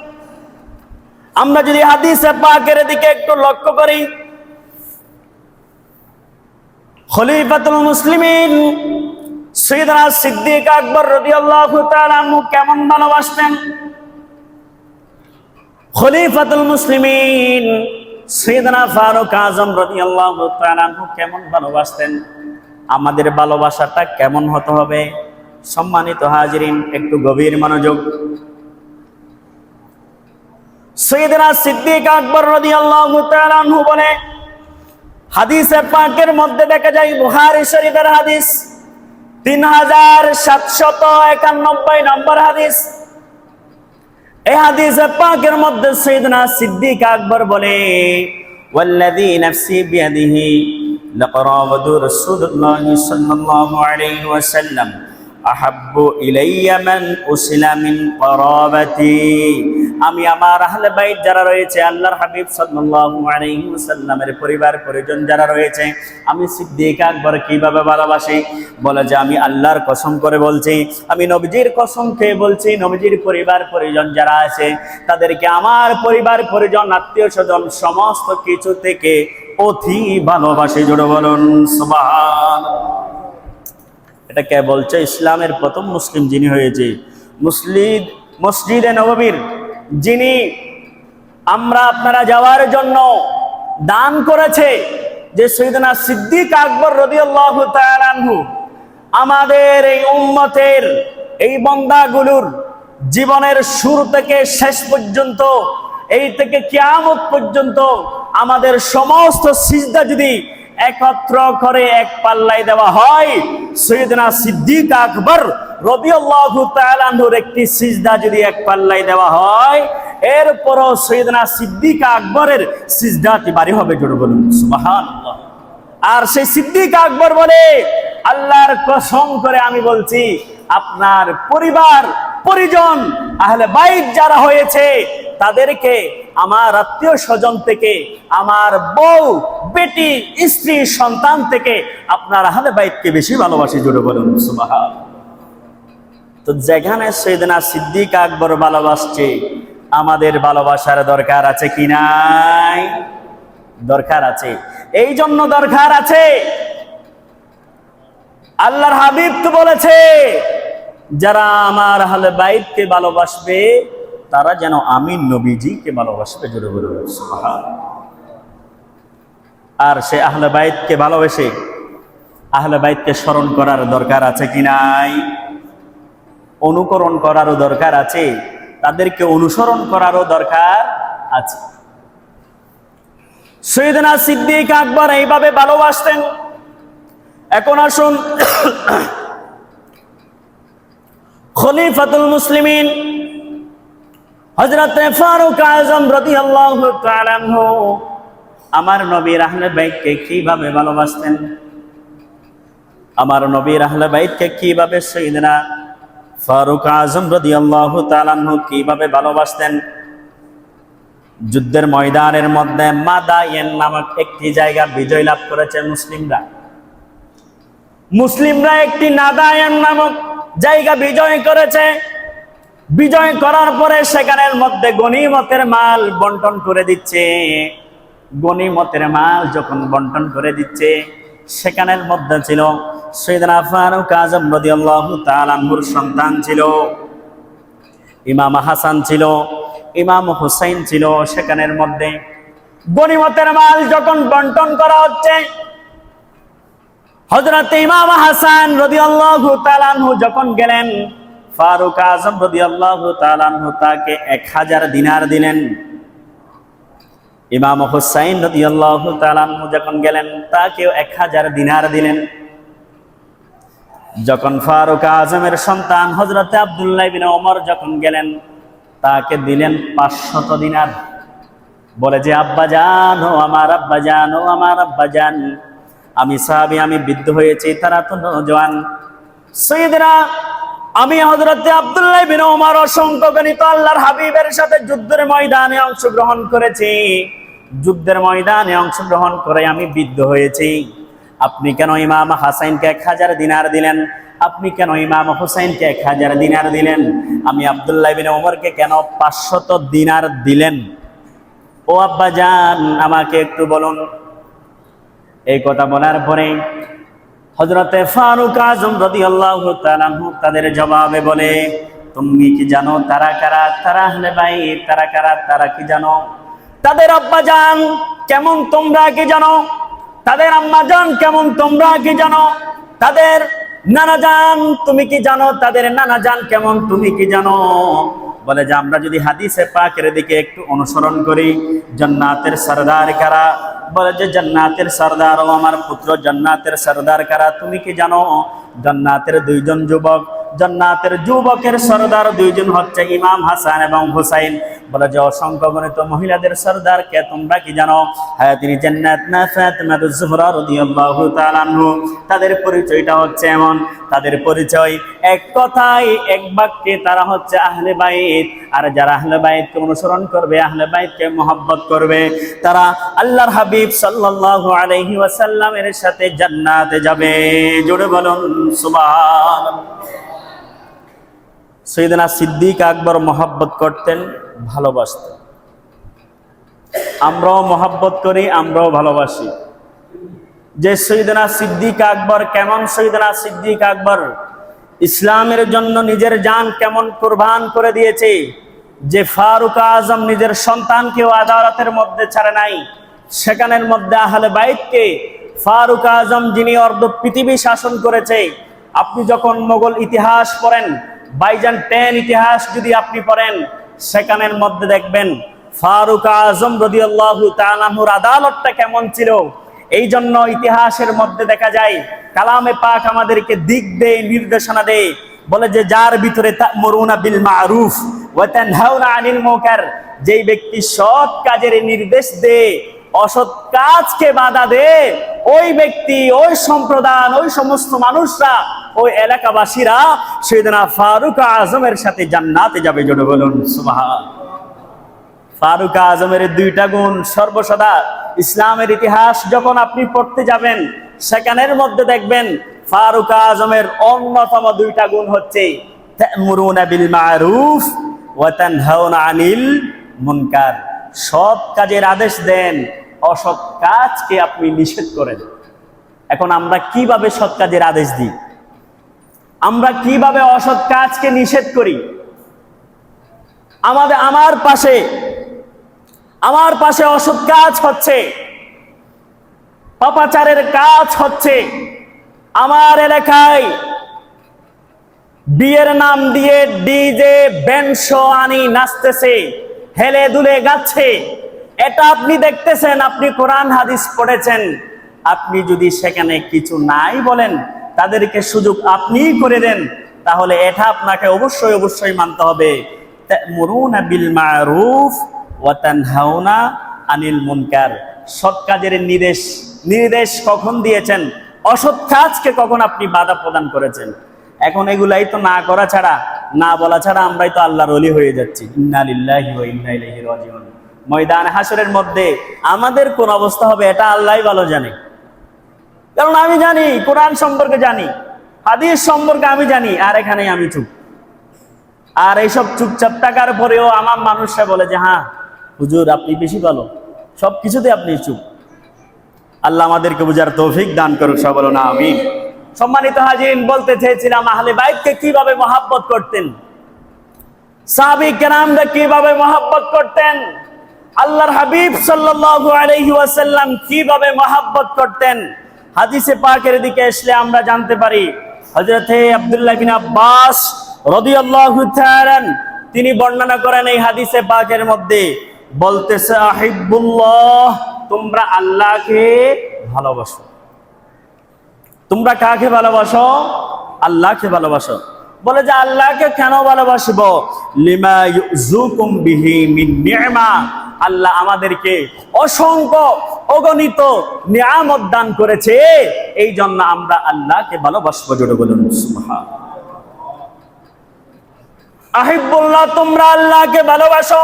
আমরা যদি হাদিসে পাকের দিকে একটু লক্ষ্য করি, খলিফাতুল মুসলিমিন সাইয়েদনা সিদ্দিক আকবর রাদিয়াল্লাহু তাআলা আনহু কেমন ভালোবাসতেন? খলিফাতুল মুসলিমিন সাইয়েদনা ফারুক আজম রাদিয়াল্লাহু তাআলা আনহু কেমন ভালোবাসতেন? আমাদের ভালোবাসাটা কেমন হতে হবে? সম্মানিত হাজিরিন, একটু গভীর মনোযোগ। সাইয়েদনা সিদ্দিক আকবর রাদিয়াল্লাহু তাআলা আনহু বলে, হাদিসে পাকের মধ্যে দেখা যায়, বুখারী শরীফের হাদিস 3791 নম্বর হাদিস। এই হাদিসে পাকের মধ্যে সাইয়েদনা সিদ্দিক আকবর বলে, ওয়াল্লাযী নাফসি বিয়াদিহি লাকারাবাতু রাসূলুল্লাহি সাল্লাল্লাহু আলাইহি ওয়াসাল্লাম আহাব্বু ইলাইয়া মান উসিলা মিন ক্বারাবাতি। আমি আমার আহলে বাইত যারা রয়েছে, আল্লাহর হাবিব সাল্লাল্লাহু আলাইহি ওয়াসাল্লামের পরিবার পরিজন যারা রয়েছে, আমি সিদ্দিক আকবর কিভাবে ভালোবাসি? বলে যে আমি আল্লাহর কসম করে বলছি, আমি নবীজির কসম খেয়ে বলছি, নবীজির পরিবার পরিজন যারা আছে তাদেরকে আমার পরিবার পরিজন, আত্মীয় স্বজন সমস্ত কিছু থেকে অতি ভালোবাসি। জোরে বলুন সুবহানাল্লাহ। এটা কে বলছে? ইসলামের প্রথম মুসলিম যিনি হয়েছে, মসজিদে নববীর যিনি আমরা আপনারা যাওয়ার জন্য দান করেছে, যে সাইয়েদনা সিদ্দিক আকবর রাদিয়াল্লাহু তাআলা আনহু আমাদের এই উম্মতের এই বান্দাগুলোর জীবনের শুরু থেকে শেষ পর্যন্ত, এই থেকে কিয়ামত পর্যন্ত আমাদের সমস্ত সিজদা যদি একত্র করে এক পাল্লায় দেওয়া হয়, সৈয়দনা সিদ্দিক আকবর রাদিয়াল্লাহু তাআলা আনহুর একটি সিজদা যদি এক পাল্লায় দেওয়া হয়, এরপরও সৈয়দনা সিদ্দিক আকবরের সিজদাটি ভারী হবে। জোরে বলুন সুবহানাল্লাহ। আর সেই সিদ্দিক আকবর বলে, আল্লাহর কসম করে আমি বলছি, আপনার পরিবার পরিজন আহলে বাইত যারা হয়েছে তাদেরকে আমার আত্মীয় স্বজন থেকে, আমার বউ বেটি স্ত্রী সন্তান থেকে আপনার আহলে বাইতকে বেশি ভালোবাসি। জোরে বলুন সুবহানাল্লাহ। তো যেখানে সৈয়দনা সিদ্দিক আকবর ভালোবাসছে, আমাদের ভালোবাসার দরকার আছে কি নাই? দরকার আছে। এই জন্য দরকার আছে, আল্লাহর হাবিব তো বলেছে, যারা আমার আহলে বাইতকে ভালোবাসবে তারা যেন আমি নবীজিকে ভালোবাসবে। জোরে বলুন সুবহানাল্লাহ। আর সে আহলে বাইতকে ভালোবেসে আহলে বাইতকে স্মরণ করার দরকার আছে কি নাই? অনুকরণ করারও দরকার আছে, তাদেরকে অনুসরণ করারও দরকার আছে। সৈয়দনা সিদ্দিক আকবর এইভাবে ভালোবাসতেন। এখন আসুন, খলিফাতুল মুসলিমিন হযরত ফারুক আযম রাদিয়াল্লাহু তাআলা আনহু আমার নবীর আহলে বাইতকে কিভাবে ভালোবাসতেন? আমার নবীর আহলে বাইতকে কিভাবে সৈয়দনা ফারুক আযম রাদিয়াল্লাহু তাআলা আনহু কিভাবে ভালোবাসতেন? যুদ্ধের ময়দানের মধ্যে মাদায়েন নামক একটি জায়গা বিজয় লাভ করেছে মুসলিমরা একটি নাদায়েন নামক জায়গা বিজয় করেছে। বিজয় করার পরে সেখানের মধ্যে গনিমতের মাল বন্টন করে দিচ্ছে। গনিমতের মাল যখন বন্টন করে দিচ্ছে, সেখানের মধ্যে ছিল সৈয়দনা ফারুক আযম রাদিয়াল্লাহু তাআলা আনহুর সন্তান ছিল, ইমাম হাসান ছিল, ইমাম হুসাইন ছিল। সেখানের মধ্যে গনিমতের মাল যখন বন্টন করা হচ্ছে, হযরত ইমাম হাসান রাদিয়াল্লাহু তাআলা আনহু যখন গেলেন, ফারুক আযম রাদিয়াল্লাহু তাআলা আনহু তাকে 1000 দিনার দিলেন। ইমাম হুসাইন রাদিয়াল্লাহু তাআলা আনহু যখন গেলেন, তাকেও 1000 দিনার দিলেন। যখন ফারুক আযমের সন্তান হযরত আব্দুল্লাহ ইবনে ওমর যখন গেলেন, তাকে দিলেন 500 দিনার। বলে যে, আব্বাজান, ও আমার আব্বাজান, ও আমার আব্বাজান, আমি সাহাবী, আমি বৃদ্ধ হয়েছি, তারা তো নওজোয়ান। সাইয়েদনা আমি হযরত আব্দুল্লাহ ইবনে ওমর অসংখ্য গণিত আল্লাহর হাবিবের সাথে যুদ্ধের ময়দানে অংশগ্রহণ করেছি। যুদ্ধের ময়দানে অংশগ্রহণ করে আমি বৃদ্ধ হয়েছি। আপনি কেন ইমাম হাসাইনকে 1000 দিনার দিলেন? আপনি কেন ইমাম হুসাইনকে 1000 দিনার দিলেন? আমি আব্দুল্লাহ ইবনে ওমরকে কেন 500 দিনার দিলেন? ও আব্বাজান, আমাকে একটু বলুন। এই কথা বলার পরে হযরতে ফারুক আযম রাদিয়াল্লাহু তাআলা আনহু তাদের জবাবে বলে, তুমি কি জানো তারা কারা? তারা আহলে বাইত। তারা কারা? তারা কি জানো? তাদের আব্বাজান কেমন তোমরা কি জানো? তাদের আম্মাজান কেমন তোমরা কি জানো? তাদের নানাজান তুমি কি জানো? তাদের নানাজান কেমন তুমি কি জানো? বলে যে, আমরা যদি হাদিসে পাকের দিকে একটু অনুসরণ করি, জান্নাতের সরদার কারা? বলে যে, জান্নাতের সরদার ও আমার পুত্র জান্নাতের সরদার কারা তুমি কি জানো? জান্নাতের 2 জন যুবক, জান্নাতের যুবকের সরদার 2 জন হচ্ছে ইমাম হাসান এবং হুসাইন। বলে যে, অসংখ্য গণিত মহিলাদের সরদার কে তোমরা কি জানো? হ্যাঁ, তিনি জান্নাত না ফাতিমা যুহরা রাদিয়াল্লাহু তাআলা আনহু। তাদের পরিচয়টা হচ্ছে এমন, তাদের পরিচয় এক কথায় এক বাক্যে, তারা হচ্ছে আহলে বাইত। আর যারা আহলে বাইতকে অনুসরণ করবে, আহলে বাইতকে মহব্বত করবে, তারা আল্লাহর হাবিব সাল্লাল্লাহু আলাইহি ওয়াসাল্লামের সাথে জান্নাতে যাবে। জোরে বলুন সুবহানাল্লাহ। সৈয়দনা সিদ্দিক আকবর মহব্বত করতেন, ভালোবাসতেন। আমরাও মহব্বত করি, আমরাও ভালোবাসি। যে সৈয়দনা সিদ্দিক আকবর কেমন, সৈয়দনা সিদ্দিক আকবর ইসলামের জন্য নিজের জান কেমন কুরবান করে দিয়েছে। যে ফারুক আযম নিজের সন্তানকেও আদালতের মধ্যে ছাড়ে নাই, সেখানের মধ্যে আহলে বাইতকে ফারুক আযম যিনি অর্ধ পৃথিবী শাসন করেছে। আপনি যখন মোগল ইতিহাস পড়েন, বাইজান 10 ইতিহাস যদি আপনি পড়েন, সেখানের মধ্যে দেখবেন ফারুক আযম রাদিয়াল্লাহু তাআলা আনহুর আদালতটা কেমন ছিল। এই জন্য ইতিহাসের মধ্যে দেখা যায় কালামে পাক আমাদেরকে দিক দেয়, নির্দেশনা দেয়, বলে যে যার ভিতরে তা'মুরুনা বিল মা'রুফ ওয়া তানহাউনা আনিল মুনকার, যেই ব্যক্তি সৎ কাজের নির্দেশ দেয়, অসৎ কাজকে বাধা দেয়, ওই ব্যক্তি, ওই সম্প্রদায়, ওই সমস্ত মানুষরা, ওই এলাকাবাসীরা সাইয়েদনা ফারুক আজমের সাথে জান্নাতে যাবে। জোরে বলুন সুবহান। ফারুক আজমের দুইটা গুণ সর্বসদা ইসলামের ইতিহাস যখন আপনি পড়তে যাবেন সেখানের মধ্যে দেখবেন ফারুক আজমের অন্যতম দুইটা গুণ হচ্ছে তা'মুরুনা বিল মা'রুফ ওয়া তানহাউনা আনিল মুনকার, সৎ কাজের আদেশ দেন, অসৎ কাজকে আপনি নিষেধ করেন। এখন আমরা কিভাবে সৎ কাজের আদেশ দিই? আমরা কিভাবে অসৎ কাজকে নিষেধ করি? আমার পাশে অসৎ কাজ হচ্ছে, পাপাচারের কাজ হচ্ছে। আমার এলাকায় বিয়ের নাম দিয়ে ডিজে ব্যান্ড শো আনি নাচতেছে, হেলে দুলে গাচ্ছে। এটা আপনি দেখতেছেন, আপনি কোরআন হাদিস পড়েছেন। আপনি যদি সেখানে কিছু নাই বলেন, তাদেরকে সুযোগ আপনিই করে দেন, তাহলে এটা আপনাকে অবশ্যই মানতে হবে। তা'মুরুনা বিল মা'রুফ ওয়া তানহাউনা আনিল মুনকার, সৎ কাজের নির্দেশ কখন দিয়েছেন, অসৎ কাজকে কখন আপনি বাধা প্রদান করেছেন? এখন এগুলাই তো না করা ছাড়া, না বলা ছাড়া আমরাই তো আল্লাহর ওলি হয়ে যাচ্ছি। ইন্না লিল্লাহি ওয়া ইন্না ইলাইহি রাজিউন। ময়দান হাসরের মধ্যে আমাদের কোন অবস্থা হবে এটা আল্লাহই ভালো জানে। কারণ আমি জানি, কোরআন সম্পর্কে জানি, হাদিস সম্পর্কে আমি জানি, আর এখানে আমি চুপ। আর এইসব চুপচাপ থাকার পরেও আমার মানুষরা বলে যে হ্যাঁ হুজুর আপনি বেশি ভালো, সব কিছুতে আপনি চুপ। আল্লাহ আমাদেরকে বুঝার তৌফিক দান করুক, সব বলো না আমিন। সম্মানিত হাজিরিন, বলতে চেয়েছিলাম আহলে বাইতকে কিভাবে মহব্বত করতেন, সাহাবী কেরামরা কিভাবে মহব্বত করতেন, আল্লাহর হাবিব সাল্লাল্লাহু আলাইহি ওয়াসাল্লাম কিভাবে মহব্বত করতেন। হাদিসে পাকের দিকে আসলে আমরা জানতে পারি, হযরতে আব্দুল্লাহ বিন আব্বাস রাদিয়াল্লাহু তাআলা তিনি বর্ণনা করেন এই হাদিসে পাকের মধ্যে, বলতেছে আহিব্বুল্লাহ, তোমরা আল্লাহকে ভালোবাসো। তোমরা কাকে ভালোবাসো? আল্লাহকে ভালোবাসো। বলে যে আল্লাহকে কেন ভালোবাসবো? লিমা ইউযুকুম বিহি মিন নি'মা, আল্লাহ আমাদেরকে অসংখ্য অগণিত নিয়ামত দান করেছে, এই জন্য আমরা আল্লাহকে ভালোবাসবো। জোরে বলুন সুবহান। আহিব্বুল্লাহ, তোমরা আল্লাহকে ভালোবাসো।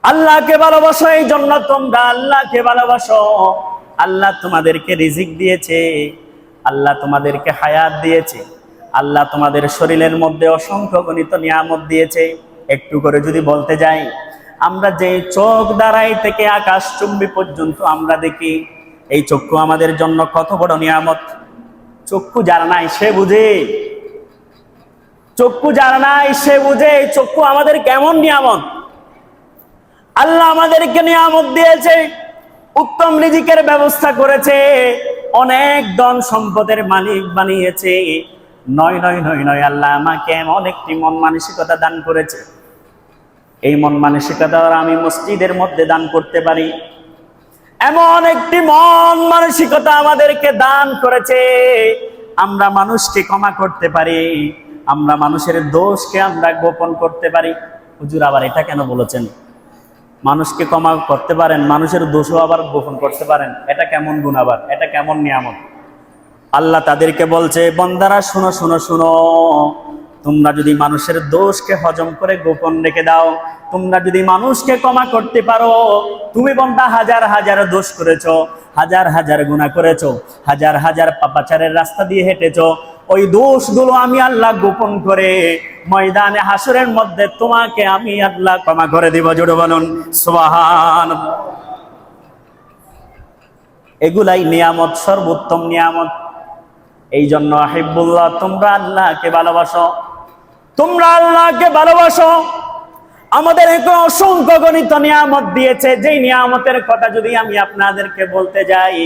আল্লাহকে ভালোবাসো, এই জন্য তোমরা আল্লাহকে ভালোবাসো। আল্লাহ তোমাদেরকে রিজিক দিয়েছে, আল্লাহ তোমাদেরকে হায়াত দিয়েছে, আল্লাহ তোমাদের শরীরের মধ্যে অসংখ্য গণিত নিয়ামত দিয়েছে। একটু করে যদি বলতে যাই, আমরা যে চোখ দ্বারাই থেকে আকাশ চুম্বি পর্যন্ত আমরা দেখি, এই চক্ষু আমাদের জন্য কত বড় নিয়ামত। চক্ষু যার নাই সে বুঝে, চক্ষু যার নাই সে বুঝে এই চক্ষু আমাদের কেমন নিয়ামত। আল্লাহ আমাদেরকে নিয়ামত দিয়েছে, উত্তম রিজিকের ব্যবস্থা করেছে, অনেক ধন সম্পদের মালিক বানিয়েছে। নয়, আল্লাহ আমাকে এমন একটি মন মানসিকতা দান করেছে, এই মন মানসিকতা আমি মসজিদের মধ্যে দান করতে পারি। এমন একটি মন মানসিকতা আমাদেরকে দান করেছে, আমরা মানুষকে ক্ষমা করতে পারি, আমরা মানুষের দোষকে আমরা গোপন করতে পারি। হুজুর আবার এটা কেন বলেছেন? মানুষকে ক্ষমা করতে পারেন, মানুষের দোষও আবার গোপন করতে পারেন, এটা কেমন গুণ, আবার এটা কেমন নিয়ামত? আল্লাহ তাদেরকে বলছে, বান্দারা শুনো শুনো শুনো, তোমরা যদি মানুষের দোষকে হজম করে গোপন রেখে দাও, তোমরা যদি মানুষকে ক্ষমা করতে পারো, তুমি বান্দা হাজার হাজার দোষ করেছো, হাজার হাজার গুনাহ করেছো, হাজার হাজার পাপাচারের রাস্তা দিয়ে হেঁটেছো, ওই দোষগুলো আমি আল্লাহ গোপন করে ময়দানে হাসরের মধ্যে তোমাকে আমি আল্লাহ ক্ষমা করে দিব। জোরে বলুন সুবহানাল্লাহ। এগুলাই নিয়ামত, সর্বোত্তম নিয়ামত। এই জন্য আহিব্বুল্লাহ, তোমরা আল্লাহকে ভালোবাসো, তোমরা আল্লাহকে ভালোবাসো। আমাদের এখন অসংখ্য গণিত নিয়ামত দিয়েছে, যেই নিয়ামতের কথা যদি আমি আপনাদেরকে বলতে যাই,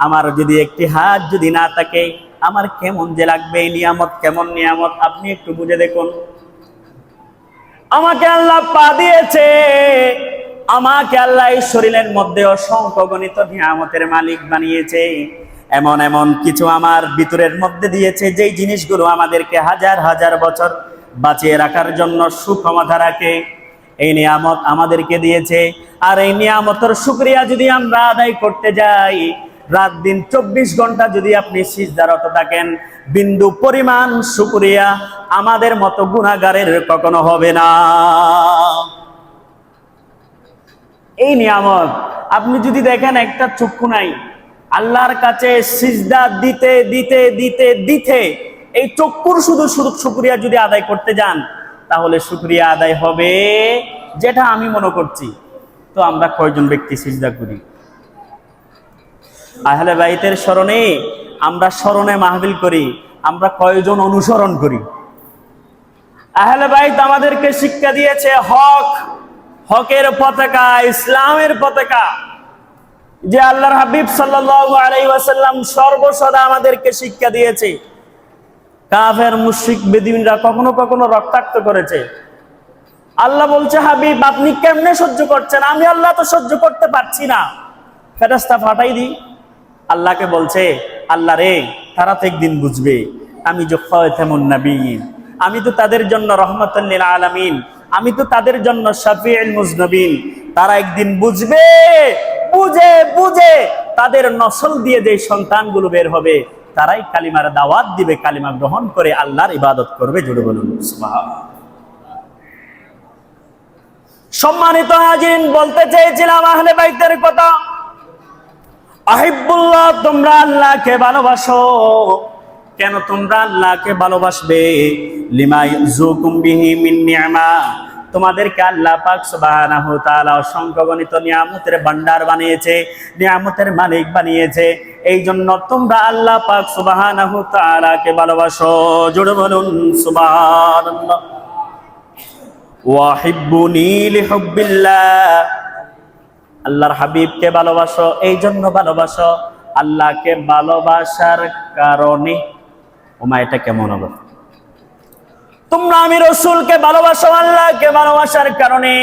আমার যদি একটি হাত যদি না থাকে, আমার কেমন যে লাগবে। এই নিয়ামত কেমন নিয়ামত আপনি একটু বুঝে দেখুন। আমাকে আল্লাহ পা দিয়েছে, আমাকে আল্লাহ এই শরীরের মধ্যে অসংখ্য গণিত নিয়ামতের মালিক বানিয়েছে। এমন এমন কিছু আমার ভিতরের মধ্যে দিয়েছে যেই জিনিসগুলো আমাদেরকে হাজার হাজার বছর বাঁচিয়ে রাখার জন্য সুক্ষমতা রাখে। এই নিয়ামত আমাদেরকে দিয়েছে, আর এই নিয়ামতের শুকরিয়া যদি আমরা আদায় করতে যাই, রাত দিন 24 ঘন্টা যদি আপনি সিজদারত থাকেন, বিন্দু পরিমাণ শুকরিয়া আমাদের মতো গুনাহগারের কখনো হবে না। এই নিয়ামত আপনি যদি দেখেন একটা চক্ষু নাই, আল্লাহর কাছে সিজদা দিতে দিতে দিতে দিতে এই চক্ষুর শুধু শুধু শুকরিয়া যদি আদায় করতে যান, তাহলে শুকরিয়া আদায় হবে যেটা আমি মনে করছি। তো আমরা কয়জন ব্যক্তি সিজদা করি? আহলে বাইতের স্মরণে আমরা স্মরণে মাহফিল করি, আমরা কয়জন অনুসরণ করি? আহলে বাইত আমাদেরকে শিক্ষা দিয়েছে হক, হকের পতাকা, ইসলামের পতাকা, যে আল্লাহর হাবিব সাল্লাল্লাহু আলাইহি ওয়াসাল্লাম সর্বসদা আমাদেরকে শিক্ষা দিয়েছে। কাফের মুশরিক বেদুইনরা কখনো কখনো রক্তাক্ত করেছে। আল্লাহ বলছে, হাবিব আপনি কেমনে সহ্য করছেন? আমি আল্লাহ তো সহ্য করতে পারছি না, ফেরেশতা পাঠাই দিই। আল্লাহকে বলছে, আল্লাহ রে, তারা তো একদিন বুঝবে আমি যে খাতামুন নবিয়্যিন, আমি তো তাদের জন্য রহমাতুল লিল আলামিন, আমি তো তাদের জন্য শাফিউল মুজনবিন। তারা একদিন বুঝবে, বুঝে বুঝে তাদের নসল দিয়ে যে সন্তানগুলো বের হবে, তারাই কালিমার দাওয়াত দিবে, কালিমা গ্রহণ করে আল্লাহর ইবাদত করবে। জোরে বলুন সুবহানাল্লাহ। সম্মানিত হাজিরিন, বলতে চেয়েছিলাম আহলে বাইতের কথা। আহিব্বুল্লাহ, তোমরা আল্লাহকে ভালোবাসো। কেন তোমরা আল্লাহকে ভালোবাসবে? লিমা ইউযুকুম বিহি মিন নি'মা, তোমাদেরকে আল্লাহ পাক সুবহানাহু ওয়া তাআলা অসংখ্য গণিত নিয়ামতের ভান্ডার বানিয়েছে, নিয়ামতের মালিক বানিয়েছে। এই জন্য তোমরা আল্লাহ পাক সুবহানাহু ওয়া তাআলাকে ভালোবাসো। জোরে বলুন সুবহানাল্লাহ। ওয়াহিব্বুনি লিহুব্বিল্লাহ, আল্লাহর হাবিবকে ভালোবাসো, এই জন্য ভালোবাসো আল্লাহকে ভালোবাসার কারণে। ওমা, এটা কেমন হবে? তোমরা আমি রাসূলকে ভালোবাসো আল্লাহকে ভালোবাসার কারণে।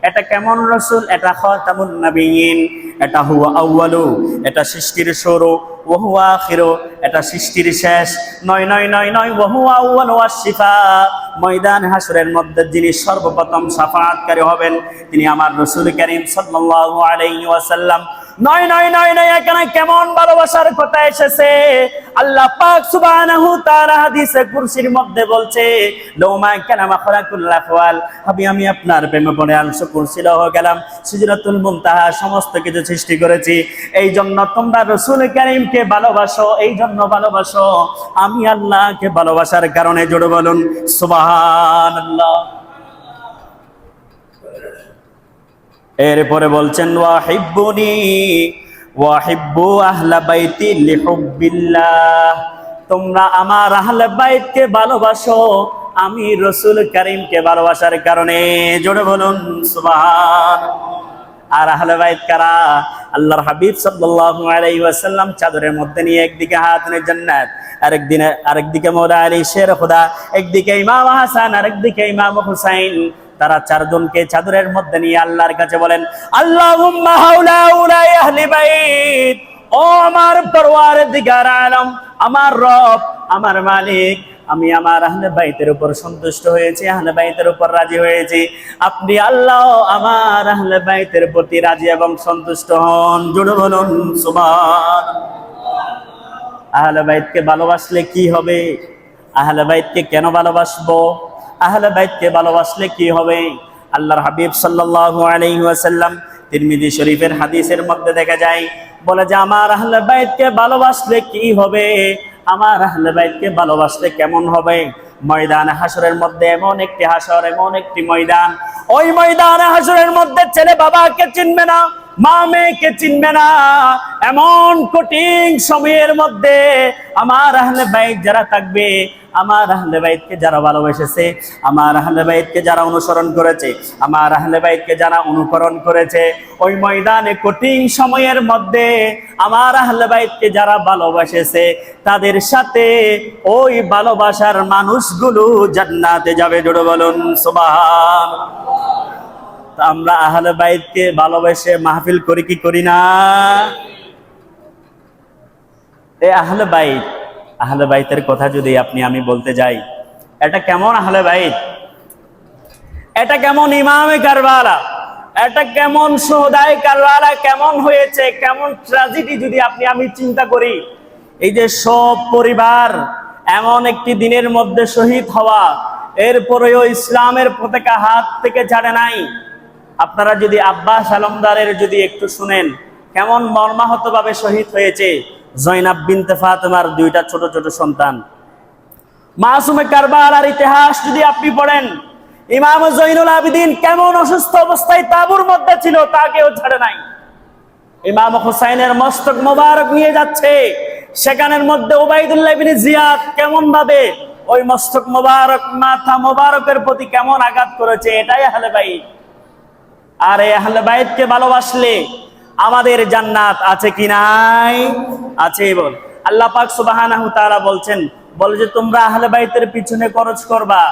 এটা কেমন রাসূল? এটা খাতামুন নবিয়্যিন, এটা হুয়া আউয়ালু, এটা সৃষ্টির শুরু, ওয়া হুয়া আখিরু, এটা সৃষ্টির শেষ। 999 ওয়া হুয়া আউয়ালু ওয়াস শিফা, ময়দান হাসরের মধ্যে যিনি সর্বপ্রথম শাফাআতকারী হবেন তিনি আমার রাসূল কারীম সাল্লাল্লাহু আলাইহি ওয়াসাল্লাম। 999 এখানে কেমন ভালোবাসার কথা এসেছে? আল্লাহ পাক সুবহানাহু ওয়া তাআলা হাদিসে কুরসির মধ্যে বলছে, লাউমা কালামা খালাকুল আফওয়াল, আমি আপনার প্রেমে পড়ে আরশ কুরসি হয়ে গেলাম, সিদরাতুল মুনতাহা, সমস্ত কিছু সৃষ্টি করেছি। এই জন্য তোমরা রাসূল কারীমকে ভালোবাসো, এই জন্য ভালোবাসো আমি আল্লাহকে ভালোবাসার কারণে। জোরে বলুন সুবহানাল্লাহ। এরপরে বলছেন, ওয়াহিব্বুনি ওয়াহিব্বু আহলা বাইতি লিহুব্বিল্লাহ, তোমরা আমার আহলে বাইতকে ভালোবাসো আমি রাসূল কারীমকে ভালোবাসার কারণে। জোরে বলুন সুবহানাল্লাহ। আর আহলে বাইত কারা? আল্লাহর হাবিব সাল্লাল্লাহু আলাইহি ওয়াসাল্লাম চাদরের মধ্যে নিয়ে একদিকে হাত নিয়ে জান্নাত, আরেকদিকে মওলা আলী শের খোদা, একদিকে ইমাম হাসান, আরেকদিকে ইমাম হুসাইন। তারা চারজনকে চাদরের মধ্যে নিয়ে আল্লাহর কাছে বলেন, আল্লাহুম্মা হাউলা আহলি বাইত, ও আমার পরওয়ারদিগার আলম, আমার রব, আমার মালিক, আমি আমার আহলে বাইতের উপর সন্তুষ্ট হয়েছি, আহলে বাইতের উপর রাজি হয়েছি। আপনি আল্লাহ আমার আহলে বাইতের প্রতি রাজি এবং সন্তুষ্ট হন। জোরে বলুন সুবহানাল্লাহ। আহলে বাইতকে ভালোবাসলে কি হবে? আহলে বাইতকে কেন ভালোবাসবো? আহলে বাইতকে ভালোবাসলে কি হবে? আল্লাহর হাবিব সাল্লাল্লাহু আলাইহি ওয়াসাল্লাম তিরমিজি শরীফের হাদিসের মধ্যে দেখা যায়, বলে যে আমার আহলে বাইতকে ভালোবাসলে কি হবে? আমার আহলে বাইতকে ভালোবাসলে কেমন হবে? ময়দানে হাসরের মধ্যে এমন একটি হাসর, এমন একটি ময়দান, ওই ময়দানে হাসরের মধ্যে ছেলে বাবাকে চিনবে না, মা মেয়েকে চিনবে না। এমন কঠিন সময়ের মধ্যে আমার আহলে বাইত যারা থাকবে, আমার আহলে বাইতকে যারা ভালোবেসেছে, আমার আহলে বাইতকে যারা অনুসরণ করেছে, আমার আহলে বাইতকে যারা অনুকরণ করেছে, ওই ময়দানে কঠিন সময়ের মধ্যে আমার আহলে বাইতকে যারা ভালোবাসেছে, তাদের সাথে ওই ভালোবাসার মানুষগুলো জান্নাতে যাবে। জোরে বলুন সুবহানাল্লাহ। তো আমরা আহলে বাইতকে ভালোবেসে মাহফিল করি কি করি না? এই আহলে বাইতের কথা যদি আমি বলতে যাই, এটা কেমন আহলে বাইত, এটা কেমন ইমামে কারবালা, এটা কেমন শুহাদায়ে কারবালা কেমন হয়েছে, কেমন ট্র্যাজেডি যদি আমি চিন্তা করি। এই যে সব পরিবার এমন একটি দিনের মধ্যে শহীদ হওয়া, এরপরেও ইসলামের পতাকা হাত থেকে ছাড়ে নাই। আপনারা যদি আব্বাস আলমদারের যদি একটু শুনেন, কেমন মর্মাহতভাবে শহীদ হয়েছে জয়নাব বিনতে ফাতেমার দুইটা ছোট ছোট সন্তান। মাসুমে কারবালার ইতিহাস যদি আপনি পড়েন, ইমাম জৈনুল আবিদিন কেমন অসুস্থ অবস্থায় তাঁবুর মধ্যে ছিল, তাকেও ছাড়ে নাই। ইমাম হুসাইনের মস্তক মোবারক নিয়ে যাচ্ছে, সেখানের মধ্যে উবাইদুল্লাহ ইবনে জিয়াদ কেমন ভাবে ওই মস্তক মোবারক, মাথা মোবারকের প্রতি কেমন আঘাত করেছে। এটাই আহলে বাইত। আর এই আহলে বাইতকে ভালোবাসলে আমাদের জান্নাত আছে কি নাই? আছে। বল আল্লাহ পাক সুবহানাহু তাআলা বলছেন, বলে যে তোমরা আহলে বাইতের পিছনে খরচ করবা,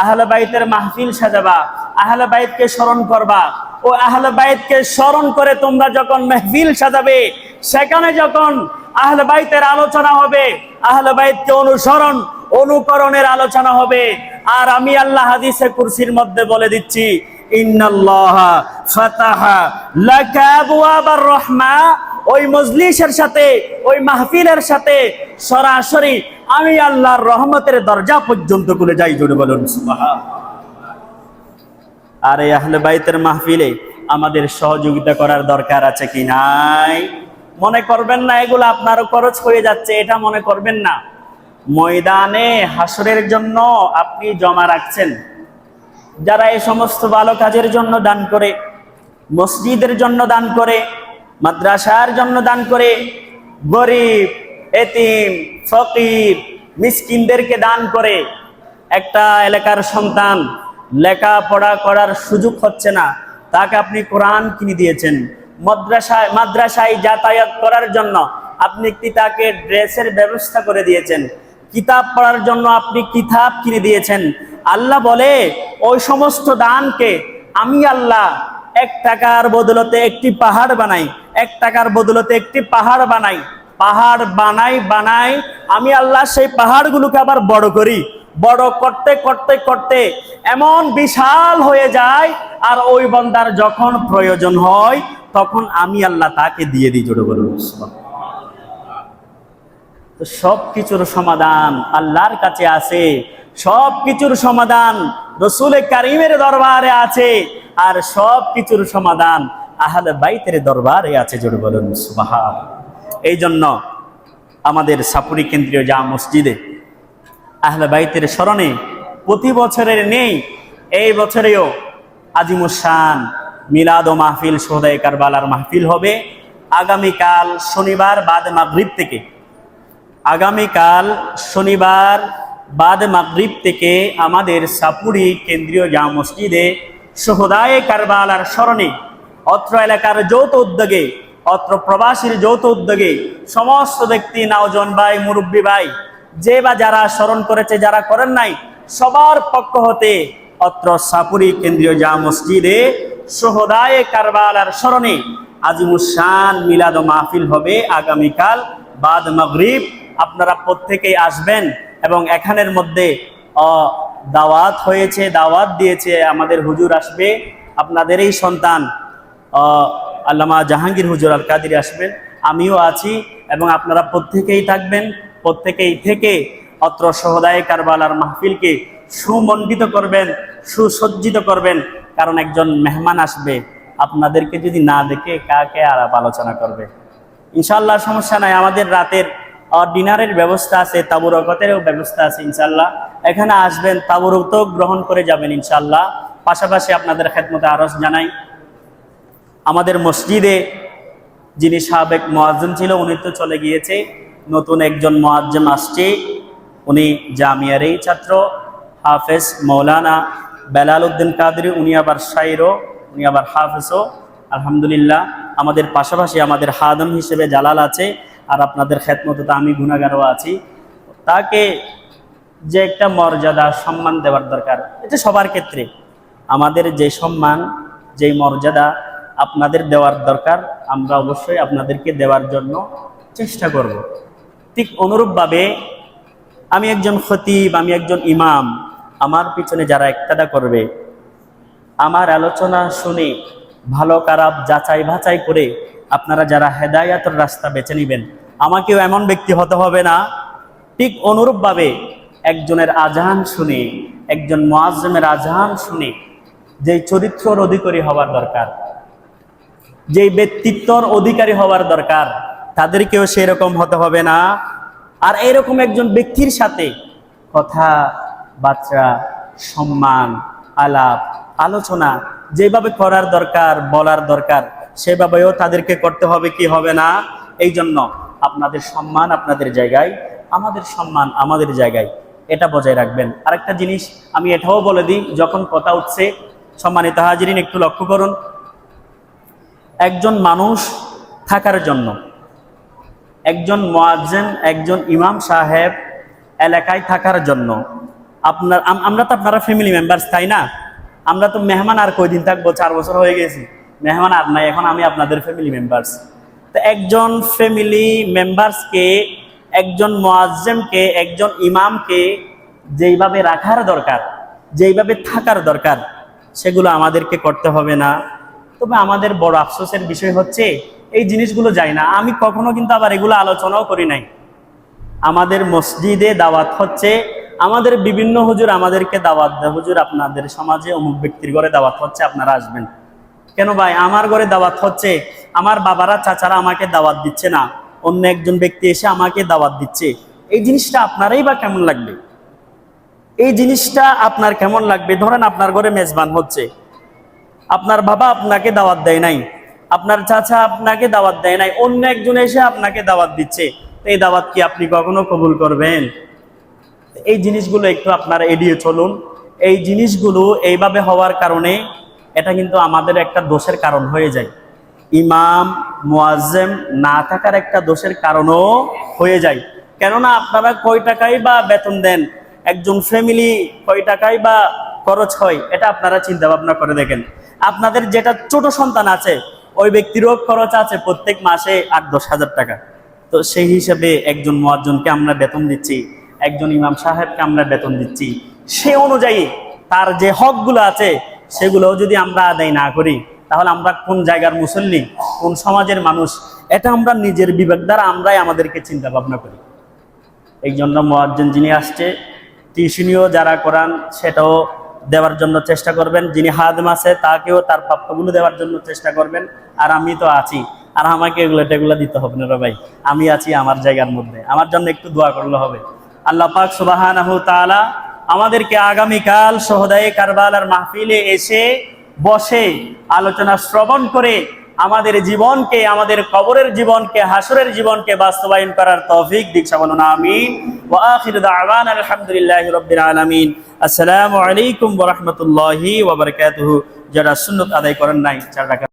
আহলে বাইতের মাহফিল সাজাবা, আহলে বাইতকে স্মরণ করবা। ও আহলে বাইতকে স্মরণ করে তোমরা যখন মাহফিল সাজাবে, সেখানে যখন আহলে বাইতের আলোচনা হবে, আহলে বাইতকে অনুকরণের আলোচনা হবে। আর আমি আল্লাহ হাদিসে কুরসির মধ্যে বলে দিচ্ছি, ইন্নাল্লাহা ফাতাহা লাকা আবওয়াবার রাহমা। ওই মজলিসের সাথে, ওই মাহফিলের সাথে সরাসরি আমি আল্লাহর রহমতের দরজা পর্যন্ত খুলে যাই। জোরে বলুন সুবহানাল্লাহ। আর এই আহলে বাইতের মাহফিলে আমাদের সহযোগিতা করার দরকার আছে কি নাই? মনে করবেন না এগুলো আপনারও খরচ হয়ে যাচ্ছে, এটা মনে করবেন না। ময়দানে হাসরের জন্য আপনি জমা রাখছেন। যারা এই সমস্ত ভালো কাজের জন্য দান করে, মসজিদের জন্য দান করে, মাদ্রাসার জন্য দান করে, গরিব, এতিম, ফকির, মিসকিনদেরকে দান করে, একটা এলাকার সন্তান লেখাপড়া করার সুযোগ হচ্ছে না, তাকে আপনি কোরআন কিনে দিয়েছেন। মাদ্রাসায় যাতায়াত করার জন্য আপনি কি তাকে ড্রেসের ব্যবস্থা করে দিয়েছেন। কিতাব পড়ার জন্য আপনি কিতাব কিনে দিয়েছেন। আল্লাহ বলে ওই সমস্ত দানকে আমি আল্লাহ 1 টাকার বদলতে একটি পাহাড় বানাই, 1 টাকার বদলতে একটি পাহাড় বানাই, পাহাড় বানাই আমি আল্লাহ সেই পাহাড়গুলোকে আবার বড় করি। বড় করতে করতে করতে এমন বিশাল হয়ে যায়, আর ওই বান্দার যখন প্রয়োজন হয় তখন আমি আল্লাহ তাকে দিয়ে দিই। জোরে বলুন সুবহানাল্লাহ। তো সব কিছুর সমাধান আল্লাহর কাছে আছে, সব কিছুর সমাধান রসুল কারীমের দরবারে আছে, আর সব কিছুর সমাধান আহলে বাইতের দরবারে আছে। জোরে বলুন সুবহানাল্লাহ। এই জন্য আমাদের সাপুরি কেন্দ্রীয় জামে মসজিদে আহলে বাইতের স্মরণে প্রতি বছরের নেই, এই বছরেও আজিমুশান মিলাদ ও মাহফিল শুহাদায়ে কারবালার মাহফিল হবে আগামীকাল শনিবার বাদে মাগরিব থেকে। আগামীকাল শনিবার বাদে মাগরিব থেকে আমাদের সাপুরি কেন্দ্রীয় জামে মসজিদে শুহাদায়ে কারবালার স্মরণে অত্র এলাকার যৌথ উদ্যোগে, অত্র প্রবাসীর যৌথ উদ্যোগে সমস্ত ব্যক্তি, নওজোয়ান ভাই, মুরব্বী ভাই, যে বা যারা স্মরণ করেছে, যারা করেন নাই, সবার পক্ষ হতে অত্র সাপুরি কেন্দ্রীয় জামে মসজিদে শুহাদায়ে কারবালার স্মরণে আজিমুশান মিলাদ ও মাহফিল হবে আগামীকাল বাদ মাগরিব। আপনারা প্রত্যেকেই আসবেন এবং এখানের মধ্যে দাওয়াত হয়েছে, দাওয়াত দিয়েছে, আমাদের হুজুর আসবে, আপনাদের এই সন্তান আল্লামা জাহাঙ্গীর হুজুর আল কাদির আসবেন, আমিও আছি, এবং আপনারা প্রত্যেকেই থাকবেন। প্রত্যেকেই থেকে অত্র শুহাদায়ে কারবালার মাহফিলকে সুমণ্ডিত করবেন, সুসজ্জিত করবেন। কারণ একজন মেহমান আসবে, আপনাদেরকে যদি না দেখে কাকে আলাপ আলোচনা করবে? ইনশাআল্লাহ সমস্যা নাই, আমাদের রাতের ডিনারের ব্যবস্থা আছে, তাবুরকতেরও ব্যবস্থা আছে ইনশাআল্লাহ। এখানে আসবেন, তাবুরক গ্রহণ করে যাবেন ইনশাআল্লাহ। পাশাপাশি আপনাদের খেদমতে আরজ জানাই, আমাদের মসজিদে যিনি সাবেক মুয়াজ্জিন ছিল উনি তো চলে গিয়েছে, নতুন একজন মুয়াজ্জিন আসছে। উনি জামিয়ারই ছাত্র, হাফেজ মৌলানা বেলাল উদ্দিন কাদরি। উনি আবার শায়রও, উনি আবার হাফেজও আলহামদুলিল্লাহ। আমাদের পাশাপাশি আমাদের হাদম হিসেবে জালাল আছে, আর আপনাদের খেদমতে তো আমি গুনাহগারও আছি। তাকে যে একটা মর্যাদা সম্মান দেওয়ার দরকার, এটা সবার ক্ষেত্রে। আমাদের যে সম্মান যেই মর্যাদা আপনাদের দেওয়ার দরকার আমরা অবশ্যই আপনাদেরকে দেওয়ার জন্য চেষ্টা করব। ঠিক অনুরূপভাবে আমি একজন খতিব, আমি একজন ইমাম, আমার পিছনে যারা ইক্তেদা করবে, আমার আলোচনা শুনে ভালো খারাপ যাচাই বাছাই করে আপনারা যারা হেদায়াতের রাস্তা বেছে নেবেন, আমাকেও এমন ব্যক্তি হতে হবে না। ঠিক অনুরূপভাবে একজনের আজান শুনে, একজন মুয়াজ্জিমের আজান শুনে যেই চরিত্রের অধিকারী হওয়ার দরকার, যেই ব্যক্তিত্বর অধিকারী হওয়ার দরকার, তাদেরকেও সেরকম হতে হবে না। আর এরকম একজন ব্যক্তির সাথে কথা বার্তা, সম্মান, আলাপ আলোচনা যেভাবে করার দরকার, বলার দরকার, সেভাবেও তাদেরকে করতে হবে, কি হবে না। এই জন্য আপনাদের সম্মান আপনাদের জায়গায়, আমাদের সম্মান আমাদের জায়গায়, এটা বজায় রাখবেন। আরেকটা জিনিস আমি এটাও বলে দিই, যখন কথা উঠছে, সম্মানিত হাজিরিন একটু লক্ষ্য করুন, একজন মানুষ থাকার জন্য, একজন মুয়াজ্জিন, একজন ইমাম সাহেব এলাকায় থাকার জন্য আমরা তো আপনারা ফ্যামিলি মেম্বার্স, তাই না? আমরা তো মেহমান আর কয়দিন থাকবো, 4 বছর হয়ে গেছি, মেহমান আর নাই, এখন আমি আপনাদের ফ্যামিলি মেম্বার্স। তো একজন ফ্যামিলি মেম্বার্সকে, একজন মুয়াজ্জিনকে, একজন ইমামকে যেইভাবে রাখার দরকার, যেইভাবে থাকার দরকার, সেগুলো আমাদেরকে করতে হবে না। তবে আমাদের বড় আফসোসের বিষয় হচ্ছে এই জিনিসগুলো যায় না। আমি কখনো কিন্তু আবার এগুলো আলোচনাও করি নাই। আমাদের মসজিদে দাওয়াত হচ্ছে, আমাদের বিভিন্ন হুজুর আমাদেরকে দাওয়াত দেয়, হুজুর আপনাদের সমাজে অমুক ব্যক্তির ঘরে দাওয়াত হচ্ছে, আপনারা আসবেন। কেন ভাই? আমার ঘরে দাওয়াত হচ্ছে, আমার বাবারা চাচারা আমাকে দাওয়াত দিচ্ছে না, অন্য একজন ব্যক্তি এসে আমাকে দাওয়াত দিচ্ছে। এই জিনিসটা আপনারই বা কেমন লাগবে? এই জিনিসটা আপনার কেমন লাগবে? ধরেন আপনার ঘরে মেজবান হচ্ছে, আপনার বাবা আপনাকে দাওয়াত দেয় নাই, আপনার চাচা আপনাকে দাওয়াত দেয় নাই, অন্য একজন এসে আপনাকে দাওয়াত দিচ্ছে, এই দাওয়াত কি আপনি কখনো কবুল করবেন? এই জিনিসগুলো একটু আপনারা এড়িয়ে চলুন। এই জিনিসগুলো এইভাবে হওয়ার কারণে এটা কিন্তু আমাদের একটা দোষের কারণ হয়ে যায়। ইমাম মুয়াজ্জিম না থাকার একটা দোষের কারণও হয়ে যায়। কেননা আপনারা কয় টাকাই বা বেতন দেন, একজন ফ্যামিলি কয় টাকাই বা খরচ হয়, এটা আপনারা চিন্তা ভাবনা করে দেখেন। আপনাদের যেটা ছোট সন্তান আছে, ওই ব্যক্তিরও খরচ আছে প্রত্যেক মাসে 8-10 হাজার টাকা। তো সেই হিসাবে একজন মুয়াজ্জিনকে আমরা বেতন দিচ্ছি, একজন ইমাম সাহেবকে আমরা বেতন দিচ্ছি, সে অনুযায়ী তার যে হকগুলো আছে সেগুলোও যদি আমরা আদায় না করি, তাহলে আমরা কোন জায়গার মুসল্লি, কোন সমাজের মানুষ, এটা আমরা নিজের বিবেক দ্বারা আমরাই আমাদেরকে চিন্তা ভাবনা করি। এই জন্য মুয়াজ্জিন যিনি আসছে, টিউশনিও যারা করান সেটাও দেওয়ার জন্য চেষ্টা করবেন, যিনি হাদিম আছে তাকেও তার প্রাপ্যগুলো দেওয়ার জন্য চেষ্টা করবেন। আর আমি তো আছি, আর আমাকে এগুলো টেগুলো দিতে হবে না রে ভাই, আমি আছি আমার জায়গার মধ্যে, আমার জন্য একটু দোয়া করলে হবে। আল্লাহ পাক সুবহানাহু তাআলা আমাদেরকে আগামীকাল শুহাদায়ে কারবালার মাহফিলে এসে বসে আলোচনা শ্রবণ করে আমাদের জীবনকে, আমাদের কবরের জীবনকে, হাসরের জীবনকে বাস্তবায়ন করার তৌফিক দিক। বলুন আমিন। ওয়া আখিরু দাওয়ানা আলহামদুলিল্লাহি রাব্বিল আলামিন। আসসালামু আলাইকুম ওয়া রাহমাতুল্লাহি ওয়া বারাকাতুহু। যারা সুন্নাত আদায় করেন নাই, 4 রাকাত